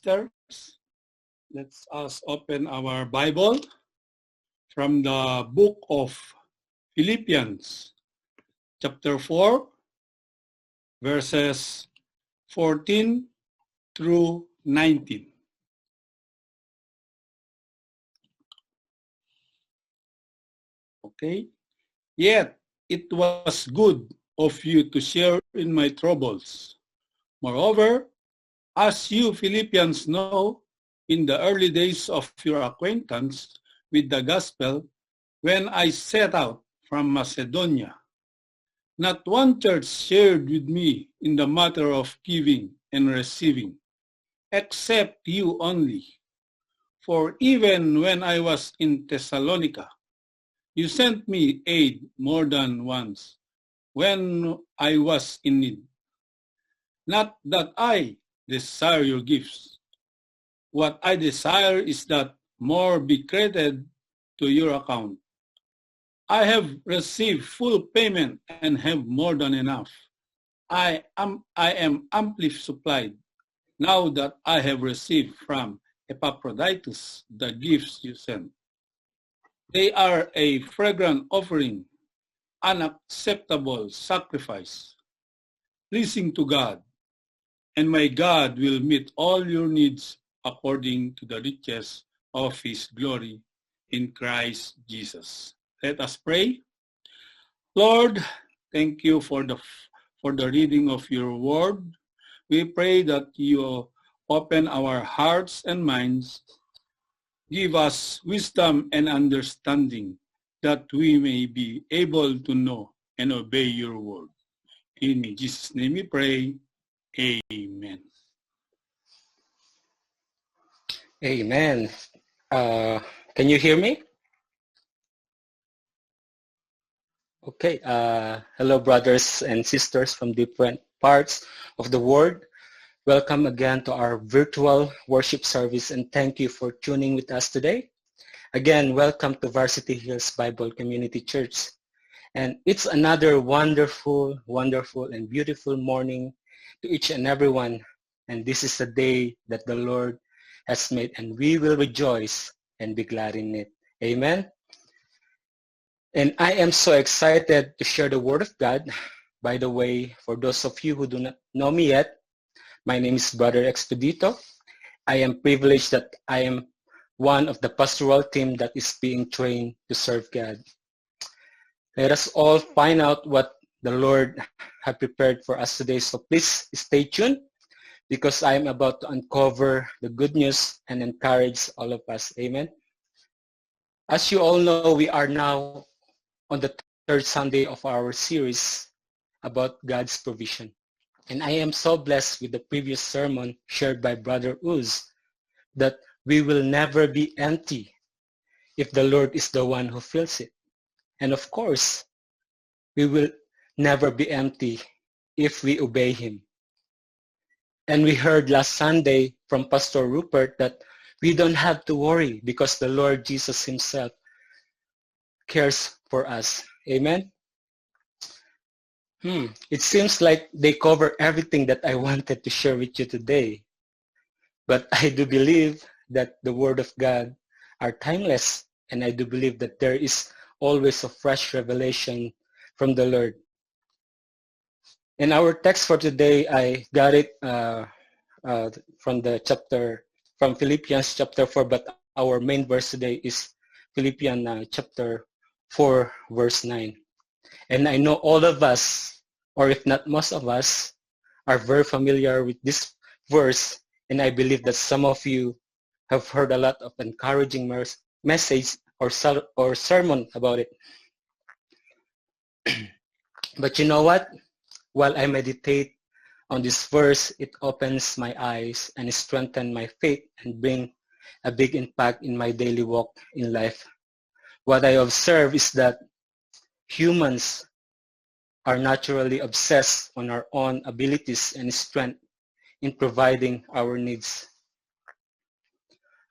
sisters, let us open our Bible from the book of Philippians, chapter 4, verses 14 through 19. Okay? Yet it was good of you to share in my troubles. Moreover, as you Philippians know, in the early days of your acquaintance with the gospel, when I set out from Macedonia, not one church shared with me in the matter of giving and receiving, except you only. For even when I was in Thessalonica, you sent me aid more than once when I was in need. Not that I desire your gifts. What I desire is that more be credited to your account. I have received full payment and have more than enough. I am amply supplied now that I have received from Epaphroditus the gifts you sent. They are a fragrant offering, an acceptable sacrifice, pleasing to God, and my God will meet all your needs according to the riches of his glory in Christ Jesus. Let us pray. Lord, thank you for the reading of your word. We pray that you open our hearts and minds, give us wisdom and understanding that we may be able to know and obey your word. In Jesus' name we pray. Amen. Amen. Can you hear me? Okay. Hello, brothers and sisters from different parts of the world. Welcome again to our virtual worship service, and thank you for tuning with us today. Again, welcome to Varsity Hills Bible Community Church. And it's another wonderful, wonderful, and beautiful morning to each and everyone. And this is a day that the Lord has made, and we will rejoice and be glad in it. Amen. And I am so excited to share the Word of God. By the way, for those of you who do not know me yet, my name is Brother Expedito. I am privileged that I am one of the pastoral team that is being trained to serve God. Let us all find out what the Lord has prepared for us today. So please stay tuned, because I am about to uncover the good news and encourage all of us. Amen. As you all know, we are now on the third Sunday of our series about God's provision. And I am so blessed with the previous sermon shared by Brother Uz that we will never be empty if the Lord is the one who fills it. And of course, we will never be empty if we obey him. And we heard last Sunday from Pastor Rupert that we don't have to worry because the Lord Jesus himself cares for us. Amen? It seems like they cover everything that I wanted to share with you today. But I do believe that the Word of God are timeless, and I do believe that there is always a fresh revelation from the Lord. And our text for today, I got it from Philippians chapter 4, but our main verse today is Philippians chapter 4, verse 9. And I know all of us, or if not most of us, are very familiar with this verse, and I believe that some of you have heard a lot of encouraging message or sermon about it. But you know what? While I meditate on this verse, it opens my eyes and strengthens my faith and bring a big impact in my daily walk in life. What I observe is that humans are naturally obsessed on our own abilities and strength in providing our needs.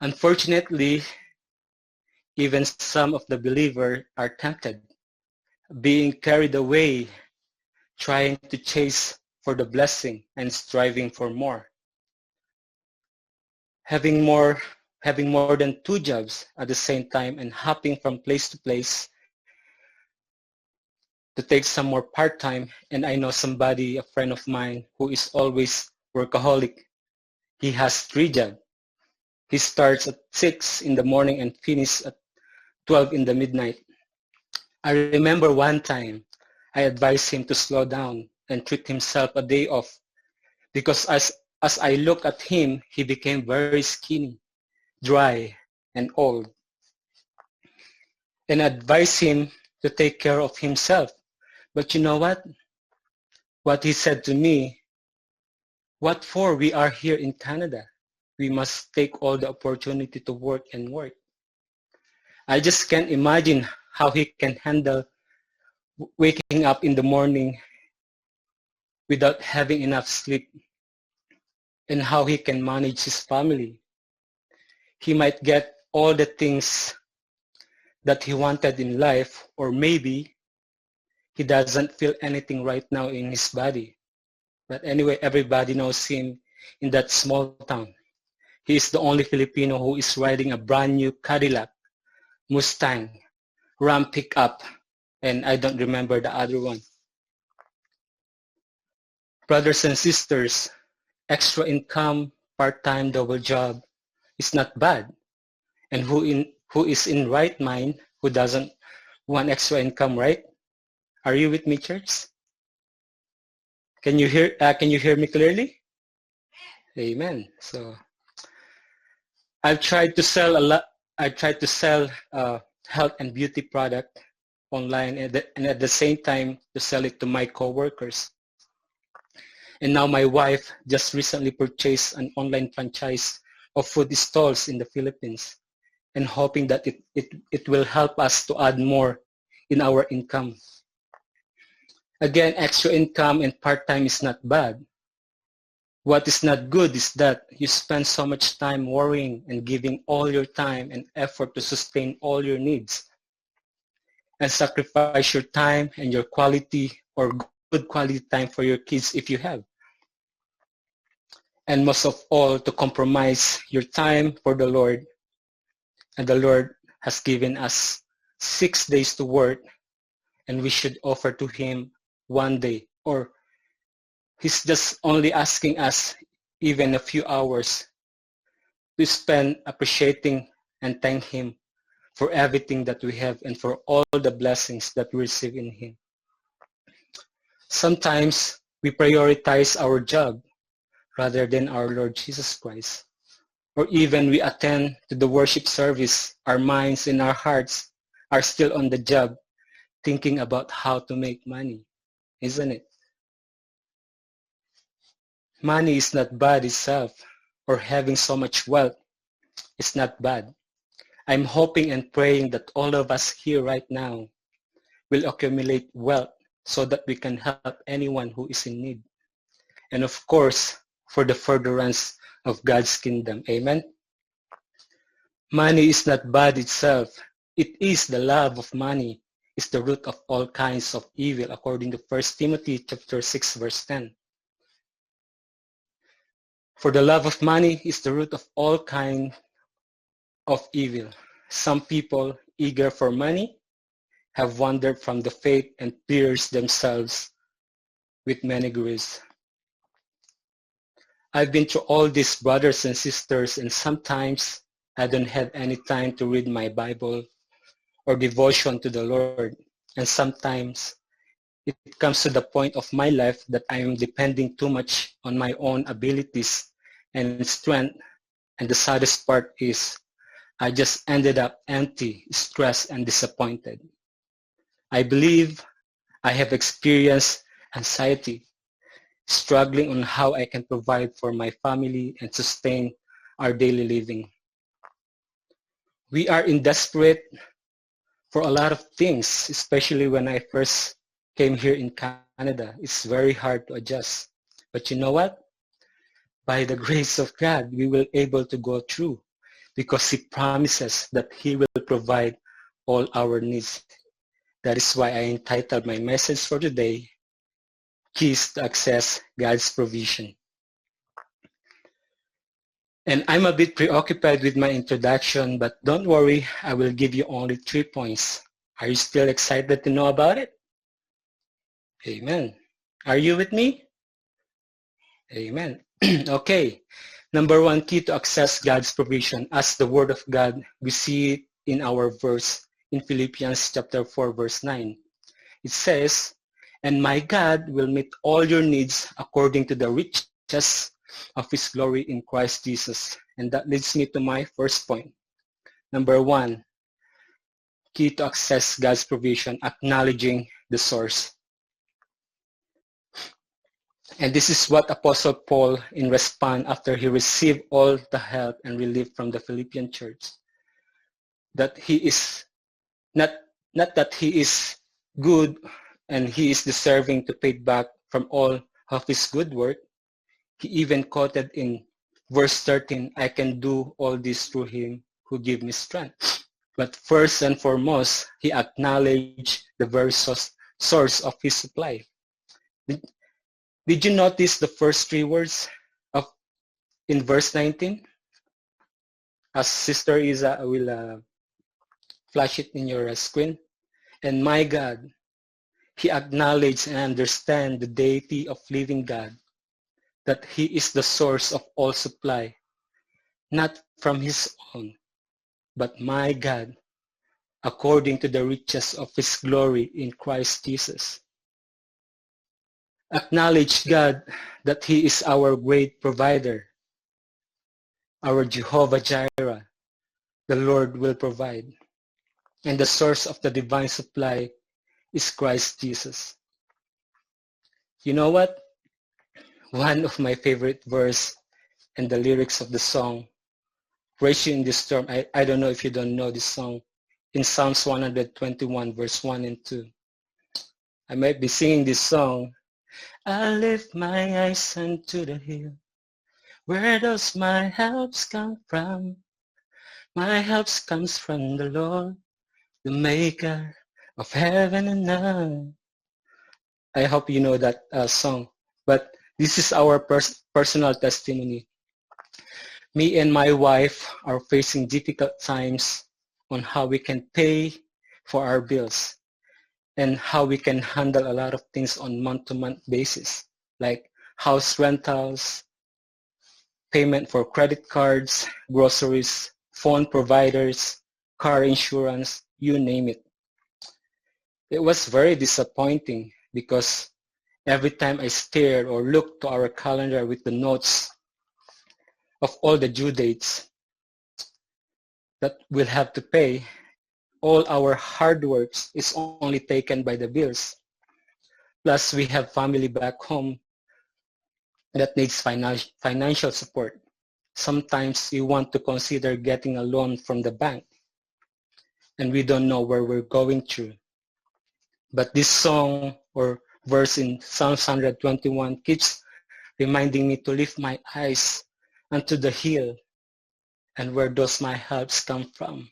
Unfortunately, even some of the believers are tempted, being carried away, trying to chase for the blessing and striving for more. having more than 2 jobs at the same time and hopping from place to place to take some more part-time. And I know somebody, a friend of mine, who is always workaholic. He has 3 jobs. He starts at 6 in the morning and finishes at 12 in the midnight. I remember one time I advised him to slow down and treat himself a day off because as I look at him, he became very skinny, dry, and old. And advised him to take care of himself. But you know what? What he said to me, what for? We are here in Canada. We must take all the opportunity to work and work. I just can't imagine how he can handle waking up in the morning without having enough sleep and how he can manage his family. He might get all the things that he wanted in life, or maybe he doesn't feel anything right now in his body. But anyway, everybody knows him in that small town. He is the only Filipino who is riding a brand new Cadillac, Mustang, Ram pickup, and I don't remember the other one. Brothers and sisters, extra income, part-time, double job is not bad. And who is in right mind, who doesn't want extra income, right? Are you with me, church? Can you hear me clearly? Amen. So I've tried to sell a lot. I tried to sell health and beauty product online, and at the same time to sell it to my coworkers. And now my wife just recently purchased an online franchise of food stalls in the Philippines, and hoping that it will help us to add more in our income. Again, extra income and part-time is not bad. What is not good is that you spend so much time worrying and giving all your time and effort to sustain all your needs and sacrifice your time and your quality or good quality time for your kids if you have. And most of all, to compromise your time for the Lord. And the Lord has given us 6 days to work, and we should offer to Him 1 day, or He's just only asking us even a few hours to spend appreciating and thank Him for everything that we have and for all the blessings that we receive in Him. Sometimes we prioritize our job rather than our Lord Jesus Christ. Or even we attend to the worship service, our minds and our hearts are still on the job, thinking about how to make money, isn't it? Money is not bad itself, or having so much wealth is not bad. I'm hoping and praying that all of us here right now will accumulate wealth so that we can help anyone who is in need. And of course, for the furtherance of God's kingdom. Amen? Money is not bad itself. It is the love of money is the root of all kinds of evil, according to 1 Timothy chapter 6, verse 10. For the love of money is the root of all kinds of evil. Some people, eager for money, have wandered from the faith and pierced themselves with many grieves. I've been through all these, brothers and sisters, and sometimes I don't have any time to read my Bible or devotion to the Lord. And sometimes it comes to the point of my life that I am depending too much on my own abilities and strength. And the saddest part is I just ended up empty, stressed, and disappointed. I believe I have experienced anxiety, struggling on how I can provide for my family and sustain our daily living. We are in desperate for a lot of things, especially when I first came here in Canada. It's very hard to adjust. But you know what? By the grace of God, we will able to go through because He promises that He will provide all our needs. That is why I entitled my message for today, Keys to Access God's Provision. And I'm a bit preoccupied with my introduction, but don't worry, I will give you only 3 points. Are you still excited to know about it? Amen. Are you with me? Amen. Okay. Number 1, key to access God's provision as the Word of God. We see it in our verse in Philippians chapter 4, verse 9. It says, "And my God will meet all your needs according to the riches of His glory in Christ Jesus." And that leads me to my first point. Number 1, key to access God's provision, acknowledging the source. And this is what Apostle Paul in response after he received all the help and relief from the Philippian church, that he is not that he is good and he is deserving to pay back from all of his good work. He even quoted in verse 13, "I can do all this through him who gives me strength." But first and foremost, he acknowledged the very source of his supply. Did you notice the first 3 words in verse 19? As Sister Isa will flash it in your screen. "And my God," he acknowledged and understand the deity of living God, that he is the source of all supply, not from his own, but my God, according to the riches of his glory in Christ Jesus. Acknowledge God that he is our great provider, our Jehovah Jireh, the Lord will provide. And the source of the divine supply is Christ Jesus. You know what? One of my favorite verse and the lyrics of the song, "Praise You in the Storm." I don't know if you don't know this song. In Psalms 121, verse 1 and 2. I might be singing this song. "I lift my eyes unto the hill. Where does my help come from? My help comes from the Lord, the maker of heaven and earth." I hope you know that song. But this is our personal testimony. Me and my wife are facing difficult times on how we can pay for our bills and how we can handle a lot of things on month-to-month basis, like house rentals, payment for credit cards, groceries, phone providers, car insurance, you name it. It was very disappointing because every time I stared or looked to our calendar with the notes of all the due dates that we'll have to pay, all our hard work is only taken by the bills. Plus, we have family back home that needs financial support. Sometimes we want to consider getting a loan from the bank, and we don't know where we're going through. But this song or verse in Psalms 121 keeps reminding me to lift my eyes unto the hill, and where does my helps come from?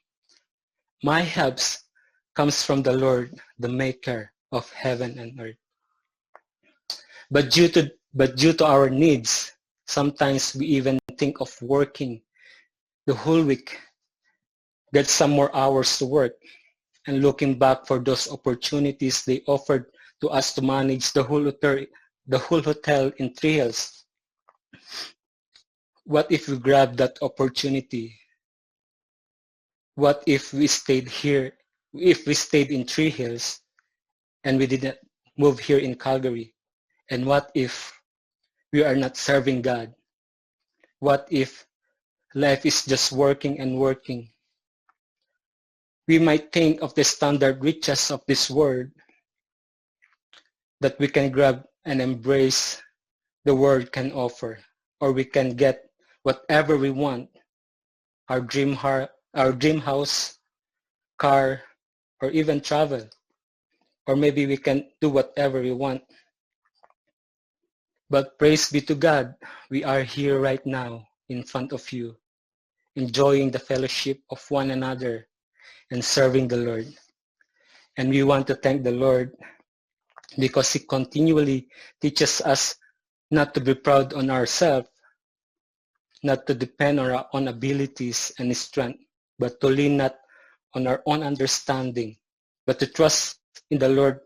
My helps comes from the Lord, the maker of heaven and earth. But due to our needs, sometimes we even think of working the whole week, get some more hours to work, and looking back for those opportunities they offered to us to manage the whole hotel in Three Hills. What if we grabbed that opportunity? What if we stayed here, if we stayed in Three Hills and we didn't move here in Calgary? And what if we are not serving God? What if life is just working and working? We might think of the standard riches of this world that we can grab and embrace the world can offer, or we can get whatever we want, our dream house, car, or even travel. Or maybe we can do whatever we want. But praise be to God, we are here right now in front of you, enjoying the fellowship of one another and serving the Lord. And we want to thank the Lord because He continually teaches us not to be proud on ourselves, not to depend on our own abilities and strength, but to lean not on our own understanding, but to trust in the Lord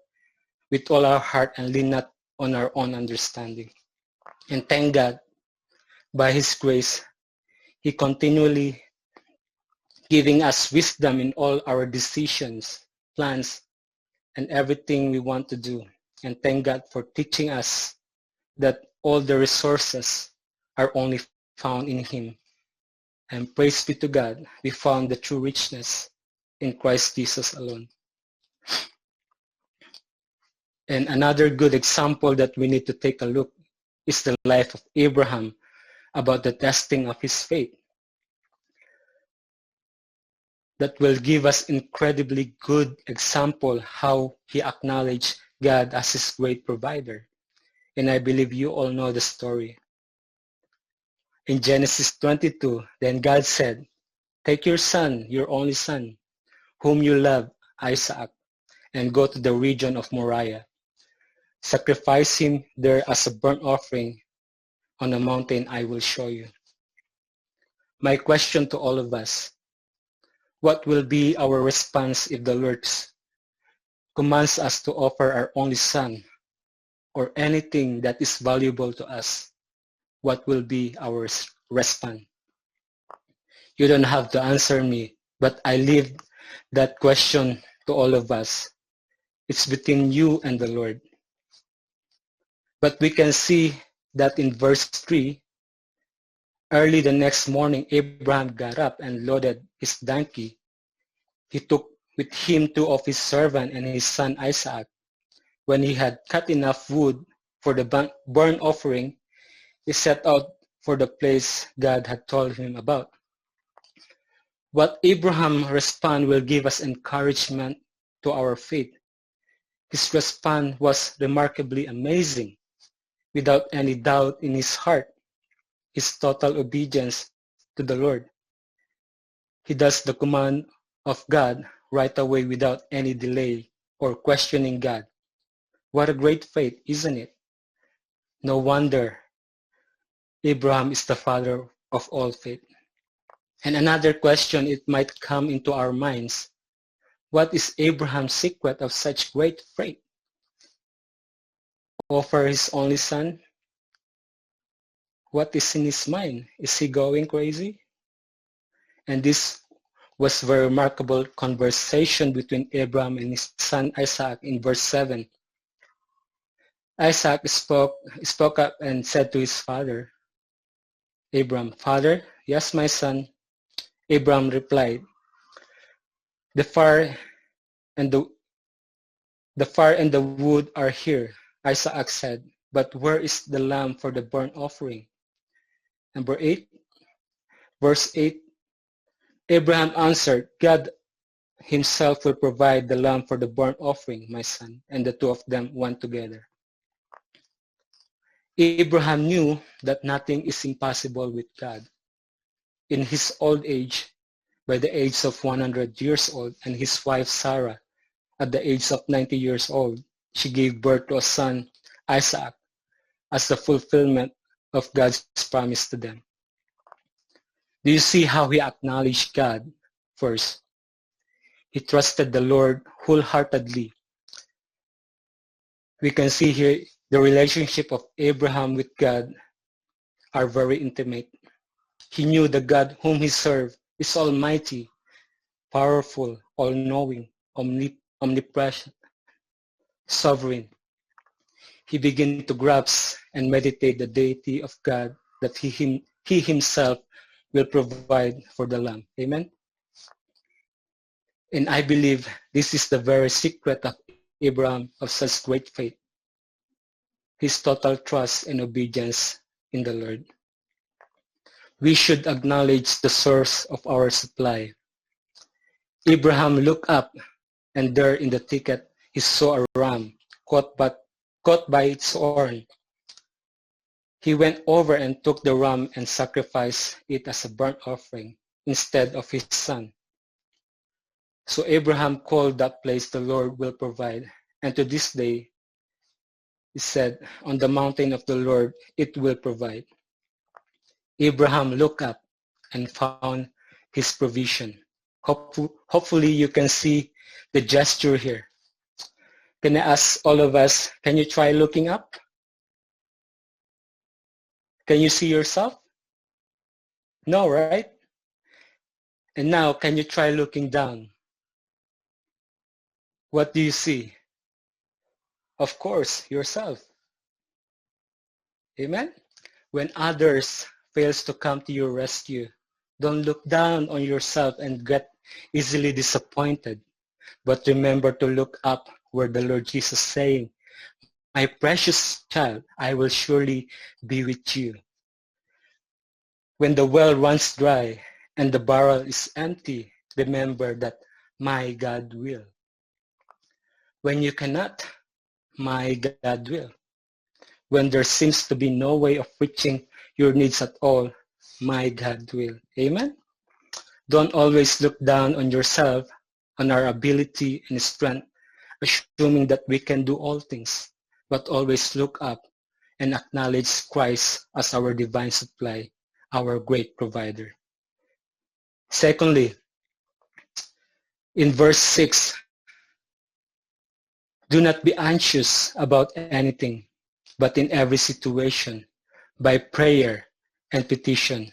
with all our heart and lean not on our own understanding. And thank God, by His grace, He continually giving us wisdom in all our decisions, plans, and everything we want to do. And thank God for teaching us that all the resources are only found in Him. And praise be to God, we found the true richness in Christ Jesus alone. And another good example that we need to take a look is the life of Abraham about the testing of his faith. That will give us incredibly good example how he acknowledged God as his great provider. And I believe you all know the story. In Genesis 22, then God said, "Take your son, your only son, whom you love, Isaac, and go to the region of Moriah. Sacrifice him there as a burnt offering on a mountain I will show you." My question to all of us, what will be our response if the Lord commands us to offer our only son or anything that is valuable to us? What will be our response? You don't have to answer me, but I leave that question to all of us. It's between you and the Lord. But we can see that in verse 3, early the next morning, Abraham got up and loaded his donkey. He took with him 2 of his servants and his son Isaac. When he had cut enough wood for the burnt offering, he set out for the place God had told him about. What Abraham response will give us encouragement to our faith. His response was remarkably amazing. Without any doubt in his heart, his total obedience to the Lord. He does the command of God right away without any delay or questioning God. What a great faith, isn't it? No wonder Abraham is the father of all faith. And another question it might come into our minds. What is Abraham's secret of such great faith? Offer his only son? What is in his mind? Is he going crazy? And this was a very remarkable conversation between Abraham and his son Isaac in verse 7. Isaac spoke up and said to his father, Abraham, "Father, yes, my son." Abraham replied, The fire and the wood are here." Isaac said, "But where is the lamb for the burnt offering?" Verse 8, Abraham answered, "God himself will provide the lamb for the burnt offering, my son." And the 2 of them went together. Abraham knew that nothing is impossible with God. In his old age, by the age of 100 years old, and his wife Sarah, at the age of 90 years old, she gave birth to a son, Isaac, as the fulfillment of God's promise to them. Do you see how he acknowledged God first? He trusted the Lord wholeheartedly. We can see here the relationship of Abraham with God are very intimate. He knew the God whom he served is almighty, powerful, all-knowing, omnipresent, sovereign. He began to grasp and meditate the deity of God, that he himself will provide for the lamb. Amen? And I believe this is the very secret of Abraham of such great faith. His total trust and obedience in the Lord. We should acknowledge the source of our supply. Abraham looked up, and there in the thicket he saw a ram caught by its horn. He went over and took the ram and sacrificed it as a burnt offering instead of his son. So Abraham called that place "The Lord will provide." And to this day, he said, "On the mountain of the Lord it will provide." Abraham looked up and found his provision. Hopefully you can see the gesture here. Can I ask all of us, can you try looking up? Can you see yourself? No, right? And now, can you try looking down? What do you see? Of course, yourself. Amen? When others fails to come to your rescue, don't look down on yourself and get easily disappointed, but remember to look up where the Lord Jesus is saying, my precious child, I will surely be with you. When the well runs dry and the barrel is empty, remember that my God will. When you cannot, my God will. When there seems to be no way of reaching your needs at all, my God will. Amen? Don't always look down on yourself, on our ability and strength, assuming that we can do all things, but always look up and acknowledge Christ as our divine supply, our great provider. Secondly, in verse 6, do not be anxious about anything, but in every situation, by prayer and petition,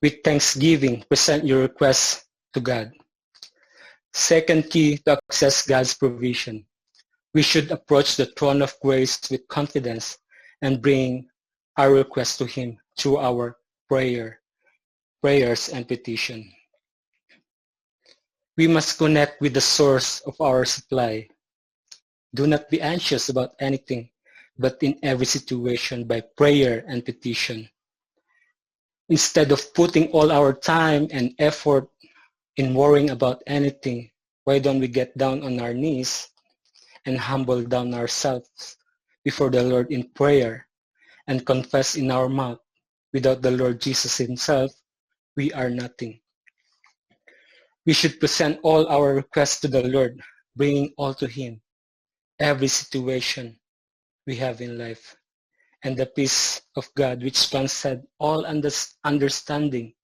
with thanksgiving, present your requests to God. Second key to access God's provision. We should approach the throne of grace with confidence and bring our requests to Him through our prayers and petition. We must connect with the source of our supply. Do not be anxious about anything, but in every situation by prayer and petition. Instead of putting all our time and effort in worrying about anything, why don't we get down on our knees and humble down ourselves before the Lord in prayer and confess in our mouth, without the Lord Jesus Himself, we are nothing. We should present all our requests to the Lord, bringing all to Him, every situation we have in life, and the peace of God which transcends all understanding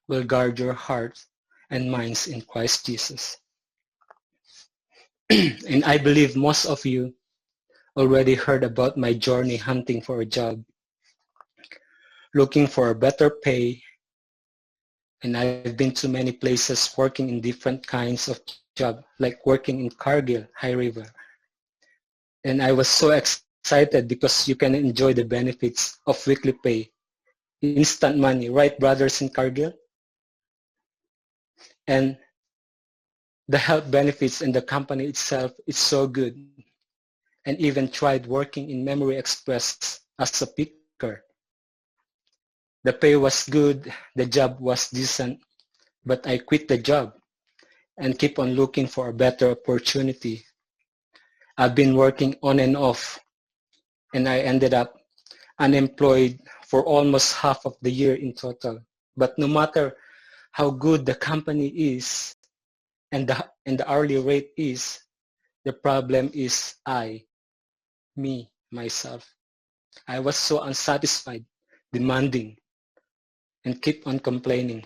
will guard your hearts and minds in Christ Jesus. And I believe most of you already heard about my journey hunting for a job, looking for a better pay, and I've been to many places working in different kinds of job, like working in Cargill, High River. And I was so excited because you can enjoy the benefits of weekly pay, instant money, right, brothers in Cargill? And the health benefits in the company itself is so good. And even tried working in Memory Express as a picker. The pay was good, the job was decent, but I quit the job and keep on looking for a better opportunity. I've been working on and off, and I ended up unemployed for almost half of the year in total. But no matter how good the company is and the hourly rate is, the problem is myself. I was so unsatisfied, demanding, and keep on complaining.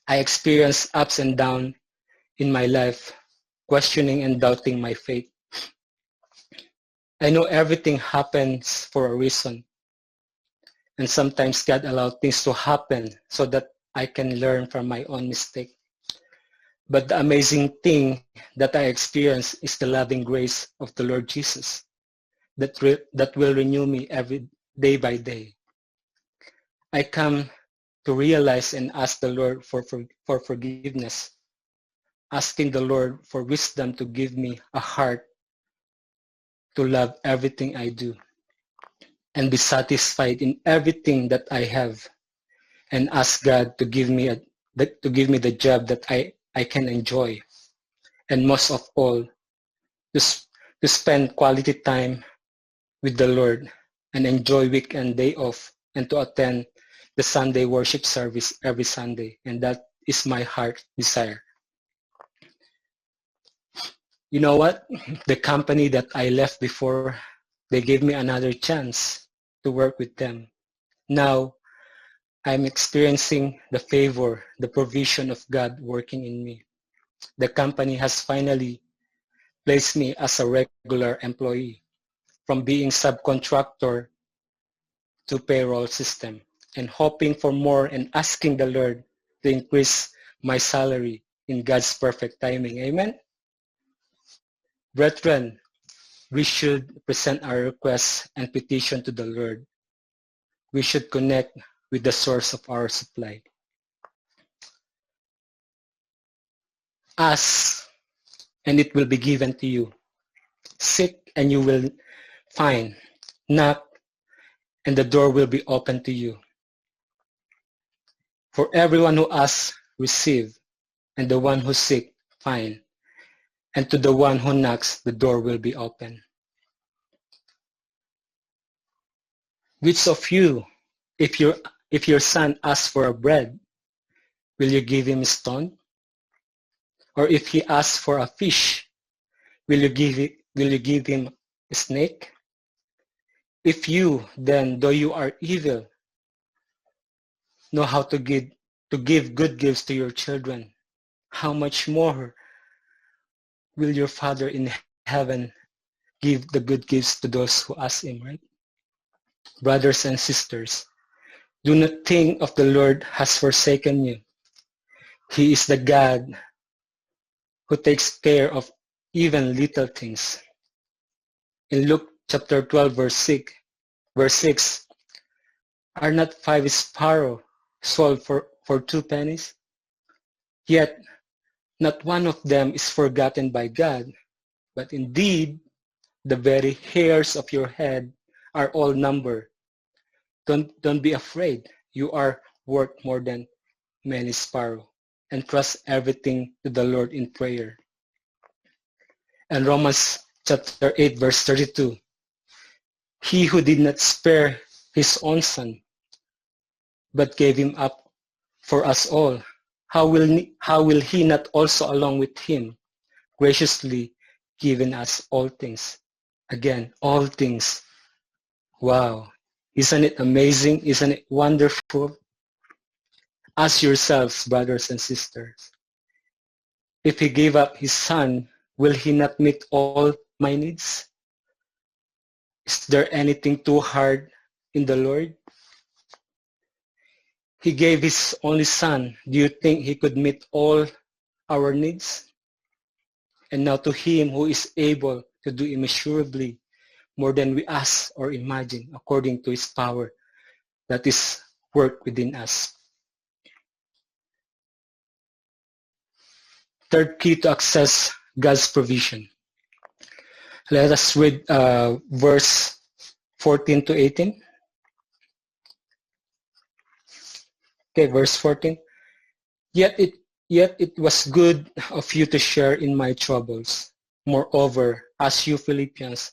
I experienced ups and downs in my life, questioning and doubting my faith. I know everything happens for a reason, and sometimes God allows things to happen so that I can learn from my own mistake. But the amazing thing that I experience is the loving grace of the Lord Jesus that will renew me every day by day. I come to realize and ask the Lord for forgiveness, asking the Lord for wisdom to give me a heart to love everything I do and be satisfied in everything that I have, and ask God to give me the job that I can enjoy, and most of all, to spend quality time with the Lord and enjoy weekend day off, and to attend the Sunday worship service every Sunday. And that is my heart desire. You know what? The company that I left before, they gave me another chance to work with them. Now, I'm experiencing the favor, the provision of God working in me. The company has finally placed me as a regular employee, from being subcontractor to payroll system, and hoping for more and asking the Lord to increase my salary in God's perfect timing. Amen? Brethren, we should present our requests and petition to the Lord. We should connect with the source of our supply. Ask, and it will be given to you. Seek, and you will find. Knock, and the door will be open to you. For everyone who asks, receive, and the one who seeks, find. And to the one who knocks, the door will be open. Which of you, if your son asks for a bread, will you give him a stone? Or if he asks for a fish, will you give him a snake? If you, then, though you are evil, know how to give good gifts to your children, how much more will your Father in heaven give the good gifts to those who ask him, right? Brothers and sisters, do not think of the Lord has forsaken you. He is the God who takes care of even little things. In Luke chapter 12, verse 6, are not 5 sparrows sold for 2 pennies? Yet not one of them is forgotten by God, but indeed the very hairs of your head are all numbered. Don't be afraid. You are worth more than many sparrows. And trust everything to the Lord in prayer. And Romans chapter 8, verse 32. He who did not spare his own son, but gave him up for us all, how will he not also along with him graciously given us all things? Again, all things. Wow. Isn't it amazing? Isn't it wonderful? Ask yourselves, brothers and sisters, if he gave up his son, will he not meet all my needs? Is there anything too hard in the Lord? He gave his only son. Do you think he could meet all our needs? And now to him who is able to do immeasurably more than we ask or imagine, according to his power that is worked within us. Third key to access God's provision. Let us read verse 14 to 18. Okay, verse 14. Yet it was good of you to share in my troubles. Moreover, as you Philippians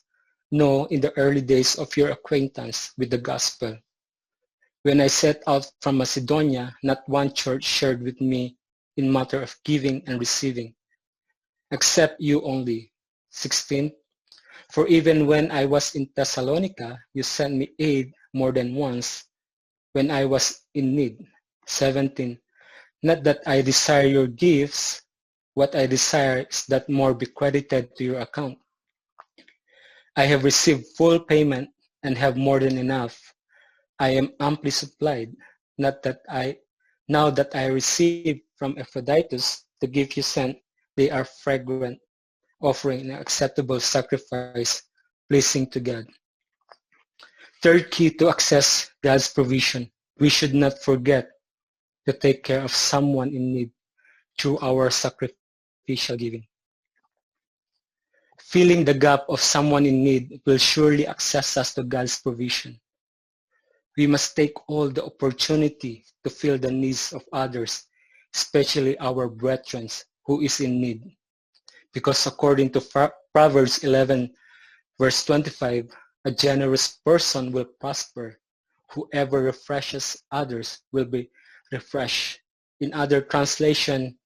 know in the early days of your acquaintance with the gospel, when I set out from Macedonia, not one church shared with me in matter of giving and receiving, except you only. 16. For even when I was in Thessalonica, you sent me aid more than once when I was in need. 17. Not that I desire your gifts, what I desire is that more be credited to your account. I have received full payment and have more than enough. I am amply supplied. Now that I receive from Epaphroditus the gift you sent, they are fragrant, offering an acceptable sacrifice, pleasing to God. Third key to access God's provision. We should not forget to take care of someone in need through our sacrificial giving. Filling the gap of someone in need will surely access us to God's provision. We must take all the opportunity to fill the needs of others, especially our brethren who is in need. Because according to Proverbs 11, verse 25, a generous person will prosper. Whoever refreshes others will be refreshed. In other translation,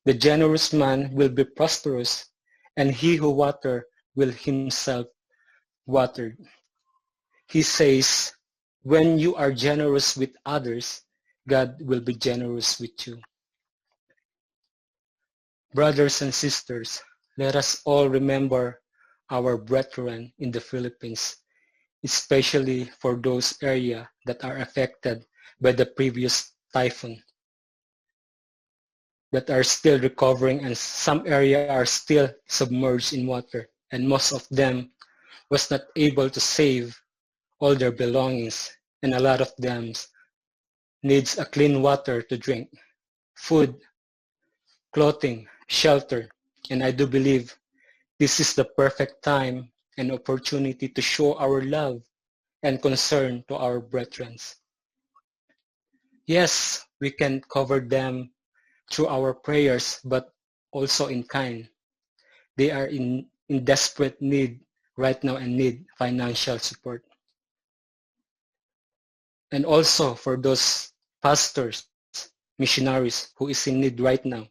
the generous man will be prosperous, and he who waters will himself watered. He says, when you are generous with others, God will be generous with you. Brothers and sisters, let us all remember our brethren in the Philippines, especially for those areas that are affected by the previous typhoon, that are still recovering, and some areas are still submerged in water, and most of them was not able to save all their belongings, and a lot of them needs a clean water to drink, food, clothing, shelter, and I do believe this is the perfect time and opportunity to show our love and concern to our brethren. Yes, we can cover them through our prayers, but also in kind. They are in desperate need right now and need financial support. And also for those pastors, missionaries who is in need right now,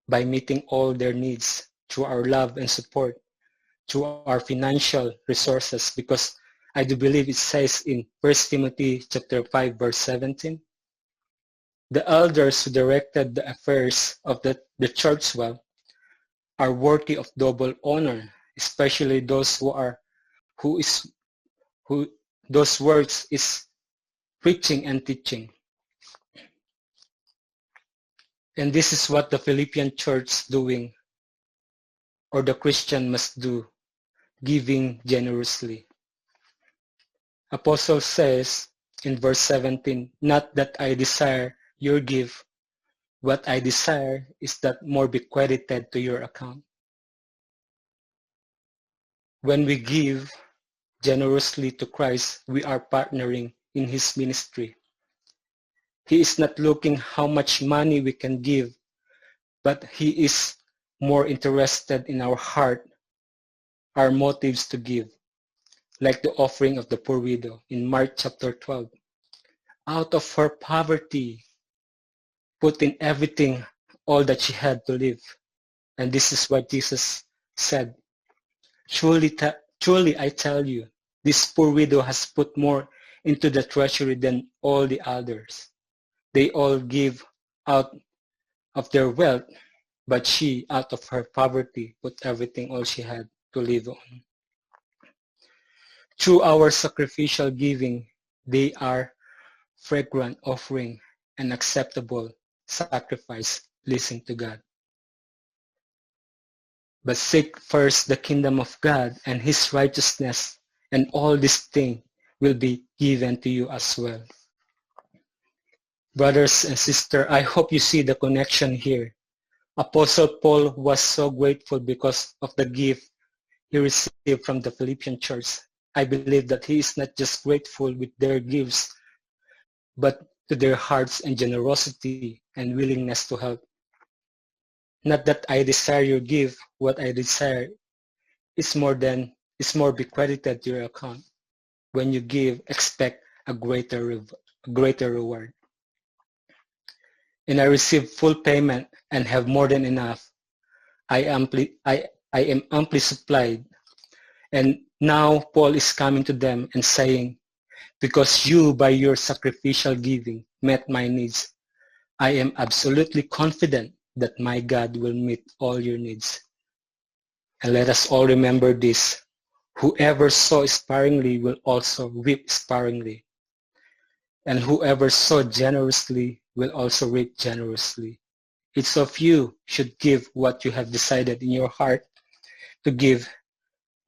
by meeting all their needs through our love and support, through our financial resources, because I do believe it says in 1 Timothy chapter 5, verse 17, the elders who directed the affairs of the church well are worthy of double honor, especially those those works is preaching and teaching. And this is what the Philippian church is doing, or the Christian must do, giving generously. Apostle says in verse 17, not that I desire your gift, what I desire is that more be credited to your account. When we give generously to Christ, we are partnering in His ministry. He is not looking how much money we can give, but He is more interested in our heart, our motives to give, like the offering of the poor widow in Mark chapter 12. Out of her poverty, put in everything, all that she had to live. And this is what Jesus said. Truly I tell you, this poor widow has put more into the treasury than all the others. They all give out of their wealth, but she, out of her poverty, put everything, all she had to live on. Through our sacrificial giving, they are fragrant offering and acceptable sacrifice, pleasing to God. But seek first the kingdom of God and His righteousness, and all these things will be given to you as well. Brothers and sisters, I hope you see the connection here. Apostle Paul was so grateful because of the gift he received from the Philippian church. I believe that he is not just grateful with their gifts, but to their hearts and generosity and willingness to help. Not that I desire your gift, what I desire is more be credited to your account. When you give, expect a greater reward. And I receive full payment and have more than enough. I am amply supplied. And now Paul is coming to them and saying, because you by your sacrificial giving met my needs, I am absolutely confident that my God will meet all your needs. And let us all remember this. Whoever sows sparingly will also reap sparingly. And whoever sows generously will also reap generously. Each of you should give what you have decided in your heart to give,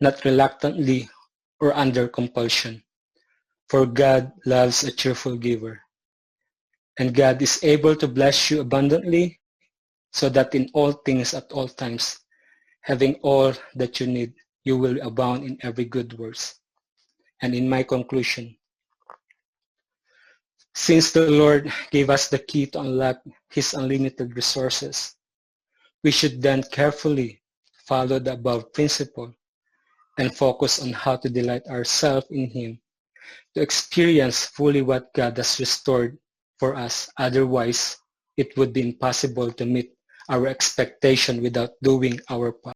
not reluctantly or under compulsion. For God loves a cheerful giver. And God is able to bless you abundantly, so that in all things at all times, having all that you need, you will abound in every good works. And in my conclusion, since the Lord gave us the key to unlock His unlimited resources, we should then carefully follow the above principle and focus on how to delight ourselves in Him to experience fully what God has restored for us. Otherwise, it would be impossible to meet our expectation without doing our part.